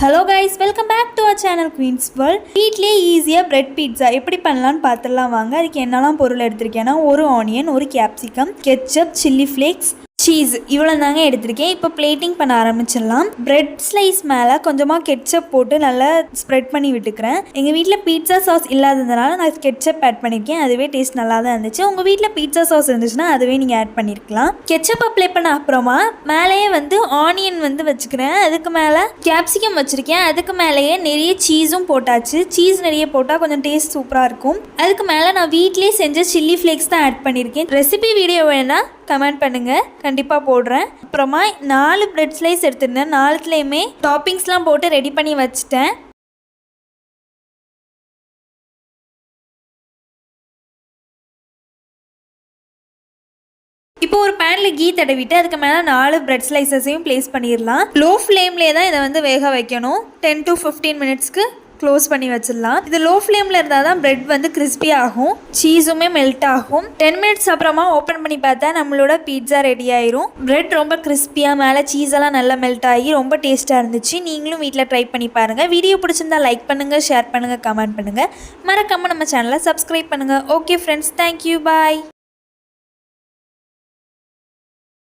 Hello guys, welcome back to our channel queens world. வீட்லேயே ஈஸியாக bread pizza எப்படி பண்ணலான்னு பார்த்துடலாம் வாங்க. அதுக்கு என்னெல்லாம் பொருள் எடுத்திருக்கேன்னா, ஒரு ஆனியன், ஒரு capsicum, ketchup, chilli flakes, cheese இவ்வளோ தாங்க எடுத்திருக்கேன். இப்போ பிளேட்டிங் பண்ண ஆரம்பிச்சிடலாம். பிரெட் ஸ்லைஸ் மேலே கொஞ்சமாக கெட்சப் போட்டு நல்லா ஸ்ப்ரெட் பண்ணி விட்டுக்கிறேன். எங்கள் வீட்டில் பீட்சா சாஸ் இல்லாததுனால நான் கெட்சப் ஆட் பண்ணியிருக்கேன். அதுவே டேஸ்ட் நல்லா தான் இருந்துச்சு. உங்கள் வீட்டில் பீட்சா சாஸ் இருந்துச்சுன்னா அதுவே நீங்கள் ஆட் பண்ணியிருக்கலாம். கெட்சப் அப்ளை பண்ண அப்புறமா மேலேயே ஆனியன் வச்சுக்கிறேன். அதுக்கு மேலே கேப்சிகம் வச்சுருக்கேன். அதுக்கு மேலேயே நிறைய சீஸும் போட்டாச்சு. சீஸ் நிறைய போட்டால் கொஞ்சம் டேஸ்ட் சூப்பராக இருக்கும். அதுக்கு மேலே நான் வீட்லேயே செஞ்ச சில்லி ஃப்ளேக்ஸ் தான் ஆட் பண்ணியிருக்கேன். ரெசிபி வீடியோ வேணால் கமெண்ட் பண்ணுங்கள், கண்டிப்பாக போடுறேன். அப்புறமா 4 பிரெட் ஸ்லைஸ் எடுத்துருந்தேன். 4த்துலேயுமே டாப்பிங்ஸ்லாம் போட்டு ரெடி பண்ணி வச்சுட்டேன். இப்போ ஒரு பேனில் கீ தடவிட்டு அதுக்கு மேலே 4 பிரெட் ஸ்லைசஸையும் ப்ளேஸ் பண்ணிடலாம். லோ ஃப்ளேம்லேயே தான் இதை வேக வைக்கணும். 10 to 15 மினிட்ஸ்க்கு க்ளோஸ் பண்ணி வச்சிடலாம். இது லோ ஃப்ளேமில் இருந்தால் தான் பிரெட் கிறிஸ்பி ஆகும், சீஸுமே மெல்ட் ஆகும். 10 மினிட்ஸ் அப்புறமா ஓப்பன் பண்ணி பார்த்தா நம்மளோட பீட்சா ரெடி ஆயிரும். பிரெட் ரொம்ப கிறிஸ்பியாக மேலே சீஸெல்லாம் நல்லா மெல்ட் ஆகி ரொம்ப டேஸ்ட்டாக இருந்துச்சு. நீங்களும் வீட்டில் ட்ரை பண்ணி பாருங்கள். வீடியோ பிடிச்சிருந்தா லைக் பண்ணுங்கள், ஷேர் பண்ணுங்கள், கமெண்ட் பண்ணுங்கள். மறக்காமல் நம்ம சேனலை சப்ஸ்கிரைப் பண்ணுங்கள். ஓகே ஃப்ரெண்ட்ஸ், தேங்க்யூ, பாய்.